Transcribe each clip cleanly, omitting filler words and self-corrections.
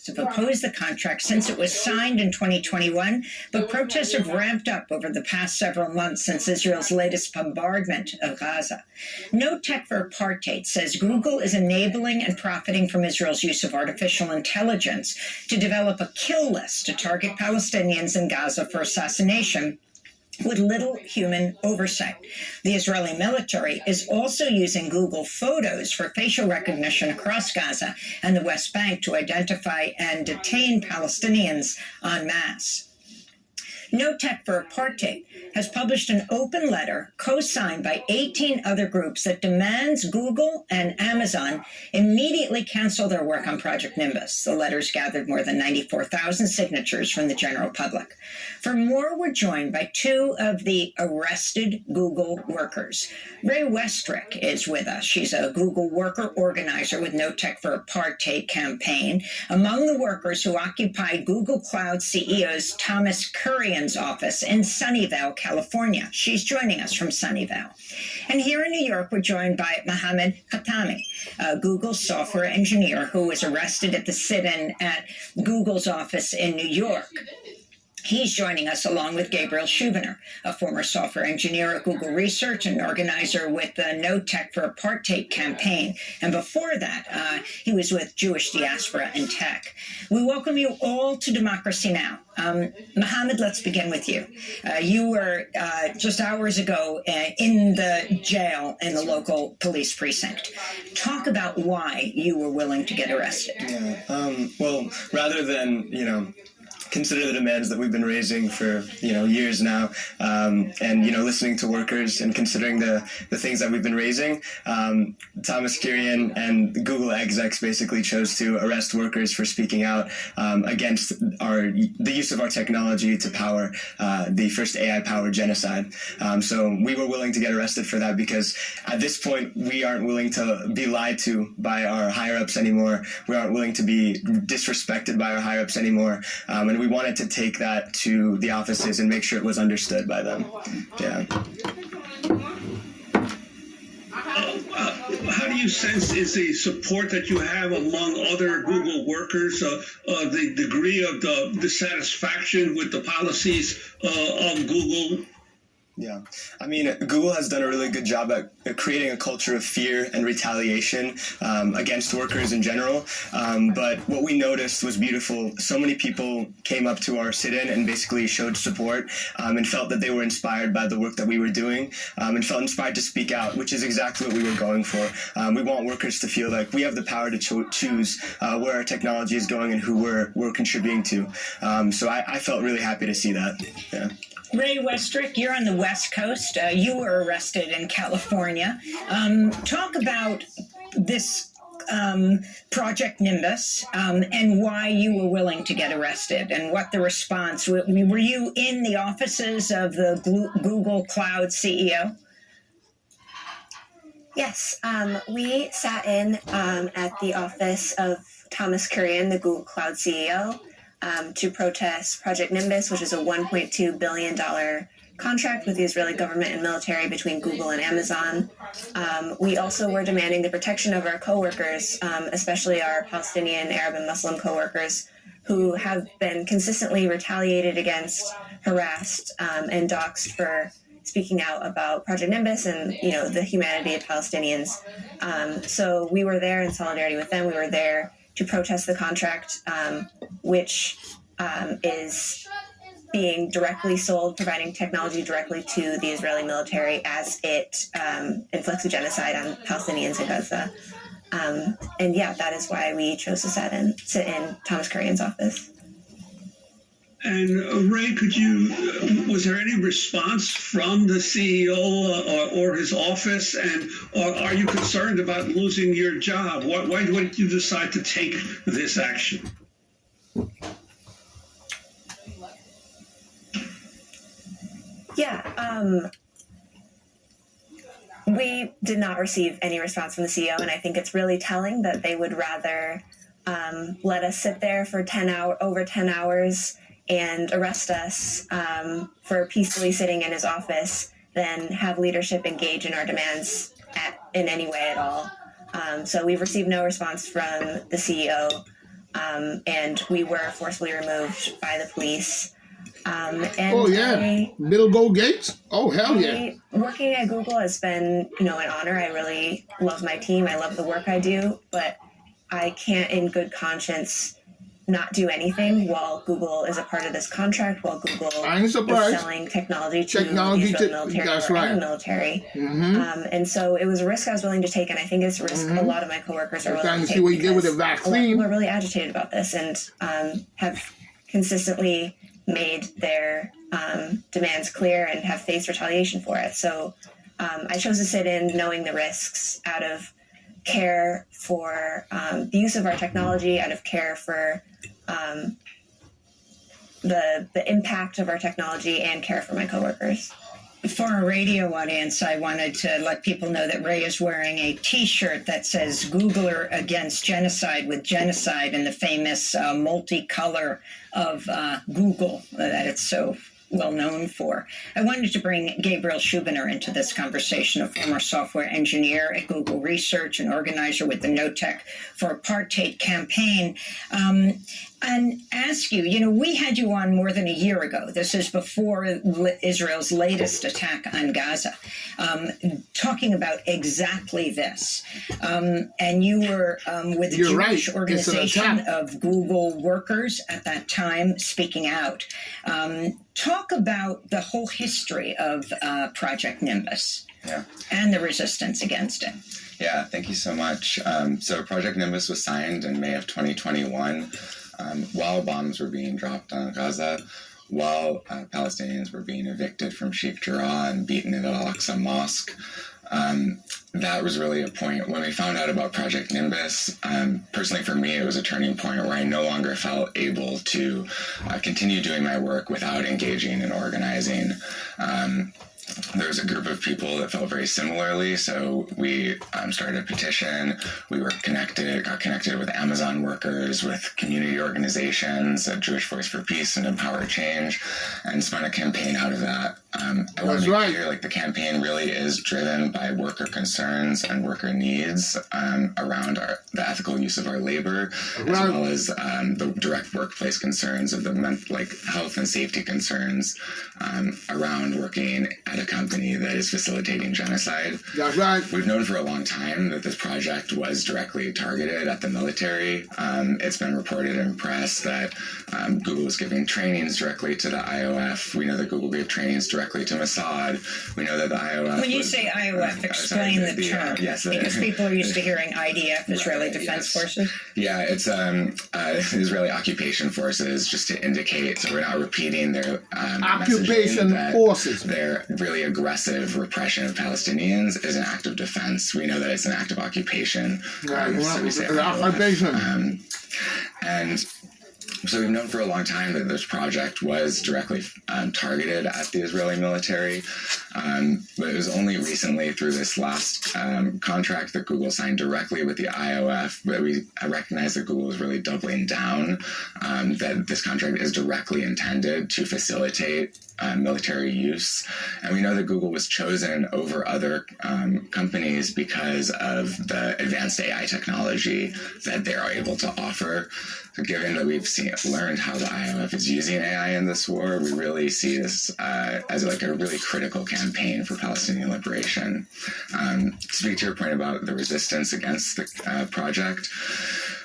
have opposed the contract since it was signed in 2021, but protests have ramped up over the past several months since Israel's latest bombardment of Gaza. No Tech for Apartheid says Google is enabling and profiting from Israel's use of artificial intelligence to develop a kill list to target Palestinians in Gaza for assassination, with little human oversight. The Israeli military is also using Google Photos for facial recognition across Gaza and the West Bank to identify and detain Palestinians en masse. No Tech for Apartheid has published an open letter co-signed by 18 other groups that demands Google and Amazon immediately cancel their work on Project Nimbus. The letters gathered more than 94,000 signatures from the general public. For more, we're joined by two of the arrested Google workers. Rae Westrick is with us. She's a Google worker organizer with No Tech for Apartheid campaign. Among the workers who occupied Google Cloud CEO's Thomas Kurian's office in Sunnyvale, California. She's joining us from Sunnyvale. And here in New York, we're joined by Mohammed Khatami, a Google software engineer who was arrested at the sit-in at Google's office in New York. He's joining us along with Gabriel Schubener, a former software engineer at Google Research and organizer with the No Tech for Apartheid campaign. And before that, he was with Jewish Diaspora in Tech. We welcome you all to Democracy Now! Mohammed, let's begin with you. You were just hours ago in the jail in the local police precinct. Talk about why you were willing to get arrested. Yeah, well, rather than, consider the demands that we've been raising for years now, and listening to workers and considering the things that we've been raising, Thomas Kurian and Google execs basically chose to arrest workers for speaking out against the use of our technology to power the first AI-powered genocide. So we were willing to get arrested for that because at this point we aren't willing to be lied to by our higher-ups anymore. We aren't willing to be disrespected by our higher-ups anymore, and we wanted to take that to the offices and make sure it was understood by them. Yeah. How do you sense is the support that you have among other Google workers, the degree of the dissatisfaction with the policies of Google? Yeah, I mean, Google has done a really good job at creating a culture of fear and retaliation against workers in general. But what we noticed was beautiful. So many people came up to our sit-in and basically showed support and felt that they were inspired by the work that we were doing and felt inspired to speak out, which is exactly what we were going for. We want workers to feel like we have the power to choose where our technology is going and who we're contributing to. So I felt really happy to see that. Yeah. Rae Westrick, you're on the West Coast. You were arrested in California. Talk about this Project Nimbus and why you were willing to get arrested and what the response. Were you in the offices of the Google Cloud CEO? Yes, we sat in at the office of Thomas Kurian, the Google Cloud CEO, to protest Project Nimbus, which is a $1.2 billion contract with the Israeli government and military between Google and Amazon. We also were demanding the protection of our coworkers, especially our Palestinian, Arab, and Muslim coworkers, who have been consistently retaliated against, harassed, and doxxed for speaking out about Project Nimbus and the humanity of Palestinians. So we were there in solidarity with them. We were there to protest the contract, which is being directly sold, providing technology directly to the Israeli military as it inflicts a genocide on Palestinians in Gaza. And yeah, that is why we chose to sit in Thomas Kurian's office. And Rae, was there any response from the CEO or his office? And are you concerned about losing your job? Why did you decide to take this action? Yeah, we did not receive any response from the CEO, and I think it's really telling that they would rather let us sit there for over 10 hours and arrest us for peacefully sitting in his office than have leadership engage in our demands in any way at all. So we've received no response from the CEO and we were forcibly removed by the police. And Oh yeah, Bill Go Gates. Oh hell yeah. Working at Google has been, an honor. I really love my team. I love the work I do, but I can't, in good conscience, not do anything while Google is a part of this contract. While Google I ain't is surprised. selling technology to Technology the to- Israeli military that's or right. any military. Mm-hmm. And so it was a risk I was willing to take, and I think it's a risk a lot of my coworkers are We're willing trying to to see take. what you did with the because a lot of vaccine. people are really agitated about this and have consistently made their demands clear and have faced retaliation for it. So I chose to sit in knowing the risks out of care for the use of our technology, out of care for the impact of our technology, and care for my coworkers. For our radio audience, I wanted to let people know that Ray is wearing a T-shirt that says Googler Against Genocide with genocide and the famous multicolor of Google that it's so well known for. I wanted to bring Gabriel Schubiner into this conversation, a former software engineer at Google Research and organizer with the No Tech for Apartheid campaign, and ask you, we had you on more than a year ago. This is before Israel's latest attack on Gaza, talking about exactly this. And you were with the You're Jewish right. organization It's an of Google workers at that time, speaking out. Talk about the whole history of Project Nimbus and the resistance against it. Yeah, thank you so much. So Project Nimbus was signed in May of 2021 while bombs were being dropped on Gaza, while Palestinians were being evicted from Sheikh Jarrah and beaten at Al-Aqsa Mosque. That was really a point when we found out about Project Nimbus. Personally, for me, it was a turning point where I no longer felt able to continue doing my work without engaging and organizing. There was a group of people that felt very similarly, so we started a petition. We got connected with Amazon workers, with community organizations, Jewish Voice for Peace and Empower Change, and spun a campaign out of that. I want to be clear, the campaign really is driven by worker concerns and worker needs around the ethical use of our labor, as well as the direct workplace concerns of the health and safety concerns around working at a company that is facilitating genocide. That's right. We've known for a long time that this project was directly targeted at the military. It's been reported in press that Google was giving trainings directly to the IOF. We know that Google gave trainings directly to Mossad. We know that the IOF... When you say IOF, explain the term. Yes, because people are used to hearing IDF, Israeli Defense Forces. Yeah, it's Israeli Occupation Forces, just to indicate, so we're not repeating their Occupation Forces. Their really aggressive repression of Palestinians is an act of defense. We know that it's an act of occupation. Right, So we say occupation. And so we've known for a long time that this project was directly targeted at the Israeli military, but it was only recently through this last contract that Google signed directly with the IOF that we recognize that Google is really doubling down, that this contract is directly intended to facilitate military use. And we know that Google was chosen over other companies because of the advanced AI technology that they are able to offer. So given that we've learned how the IOF is using AI in this war, we really see this as a really critical campaign for Palestinian liberation. To speak to your point about the resistance against the project,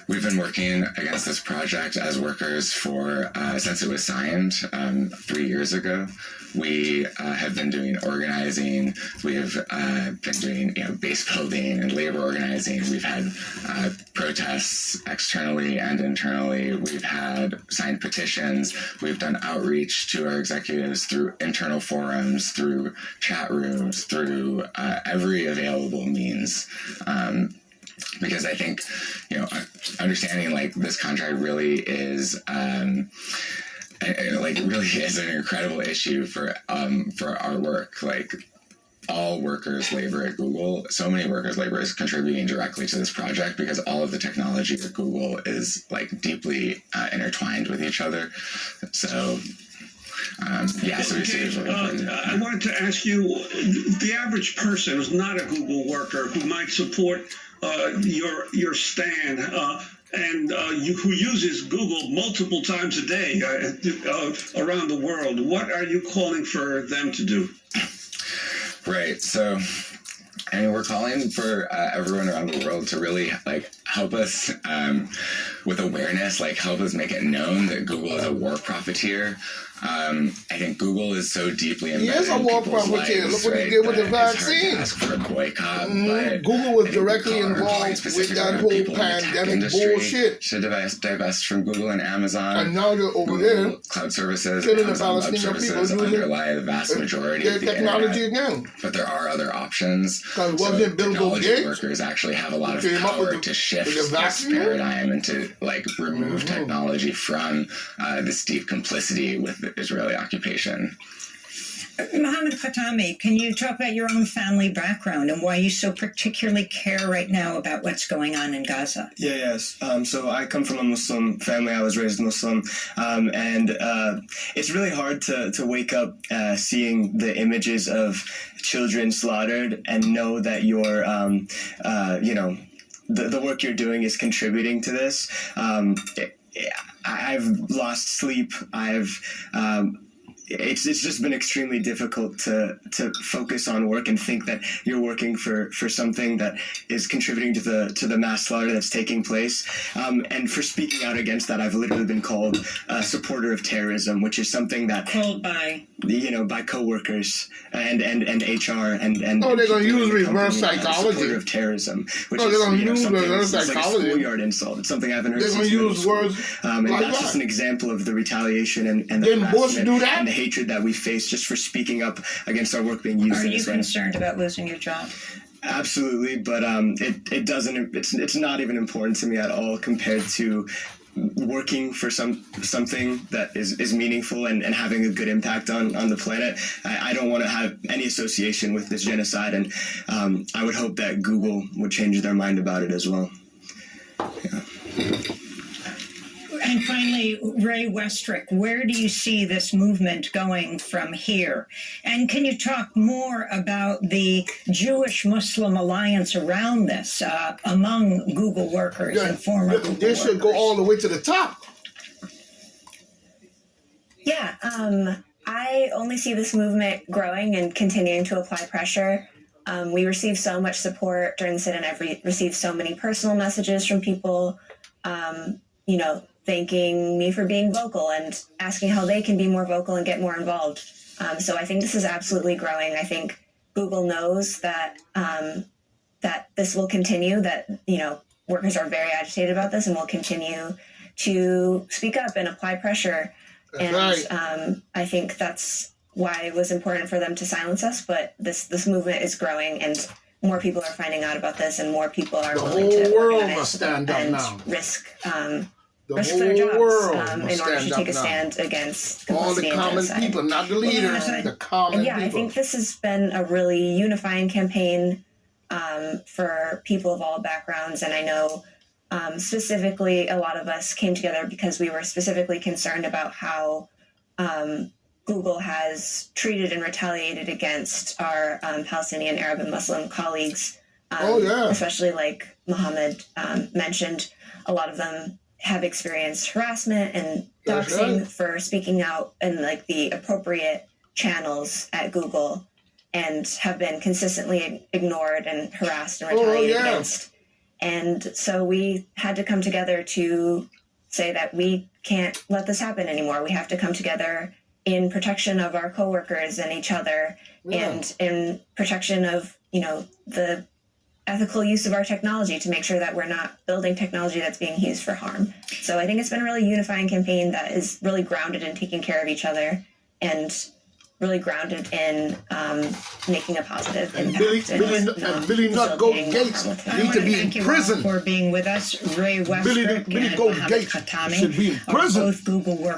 we've been working against this project as workers for since it was signed 3 years ago. We have been doing organizing. We have been doing base building and labor organizing. We've had protests externally and internally. We've had signed petitions. We've done outreach to our executives through internal forums, through chat rooms, through every available means. Because I think, understanding this contract really is, really is an incredible issue for our work. All workers' labor at Google, so many workers' labor is contributing directly to this project because all of the technology at Google is deeply intertwined with each other. So. So we see it really important. I wanted to ask you, the average person who's not a Google worker who might support your stand, and who uses Google multiple times a day around the world. What are you calling for them to do? Right. So, I mean, we're calling for everyone around the world to really help us with awareness, help us make it known that Google is a war profiteer. I think Google is so deeply embedded in people's lives. Look what he did with the vaccine. It's hard to ask for a boycott, but Google was I think directly we're calling involved with specifically that on whole people in the tech pandemic industry bullshit. should divest from Google and Amazon. And now they're over Google there Cloud Services, killing the Amazon Web Palestinian people Services using underlie the vast majority their of the technology internet. again. But there are other options. Because wasn't Bill technology Gates workers actually have a lot of came up with power the- to shift with the this vaccine? paradigm and to remove technology from this deep complicity with the Israeli occupation. Mohammed Khatami, can you talk about your own family background and why you so particularly care right now about what's going on in Gaza? Yes. So I come from a Muslim family. I was raised Muslim. And it's really hard to wake up seeing the images of children slaughtered and know that you're, the work you're doing is contributing to this. I've lost sleep. It's just been extremely difficult to focus on work and think that you're working for something that is contributing to the mass slaughter that's taking place. And for speaking out against that, I've literally been called a supporter of terrorism, which is something that Called by? By coworkers and HR and they're gonna use reverse company, psychology. supporter of terrorism, which They're gonna use something reverse it's like a psychology. schoolyard insult. It's something I haven't heard They're since gonna middle use school. words And like that's that. just an example of the retaliation and the Didn't Bush harassment do that? and the hatred that we face just for speaking up against our work being used Are in you this way. concerned about losing your job? Absolutely, but it doesn't. It's not even important to me at all compared to working for something that is meaningful and having a good impact on the planet. I don't want to have any association with this genocide, and I would hope that Google would change their mind about it as well. Yeah. And finally, Ray Westrick, where do you see this movement going from here? And can you talk more about the Jewish-Muslim alliance around this among Google workers and former Google They should go workers? all the way to the top. Yeah, I only see this movement growing and continuing to apply pressure. We received so much support during the sit-in. I've received so many personal messages from people, thanking me for being vocal and asking how they can be more vocal and get more involved. So I think this is absolutely growing. I think Google knows that that this will continue, that, workers are very agitated about this and will continue to speak up and apply pressure. That's And I think that's why it was important for them to silence us. But this movement is growing, and more people are finding out about this, and more people are The willing to whole world organize must stand up and now. risk The risk their whole jobs world in must order to stand take a up now. stand against All complicity the and common genocide. people, not the leaders, Well, the common And yeah, people. I think this has been a really unifying campaign for people of all backgrounds. And I know specifically a lot of us came together because we were specifically concerned about how Google has treated and retaliated against our Palestinian, Arab, and Muslim colleagues. Especially like Mohammed mentioned, a lot of them have experienced harassment and That's doxing right. for speaking out in the appropriate channels at Google, and have been consistently ignored and harassed and retaliated against. And so we had to come together to say that we can't let this happen anymore. We have to come together in protection of our coworkers and each other, and in protection of, the ethical use of our technology, to make sure that we're not building technology that's being used for harm. So I think it's been a really unifying campaign that is really grounded in taking care of each other and really grounded in making a positive impact. Billy Nut Goat Gates I need want to to be thank in you all prison. for being with us. Ray Westrick Billy and Goat Mohammed Gates Khatami should be in are prison. both Google workers.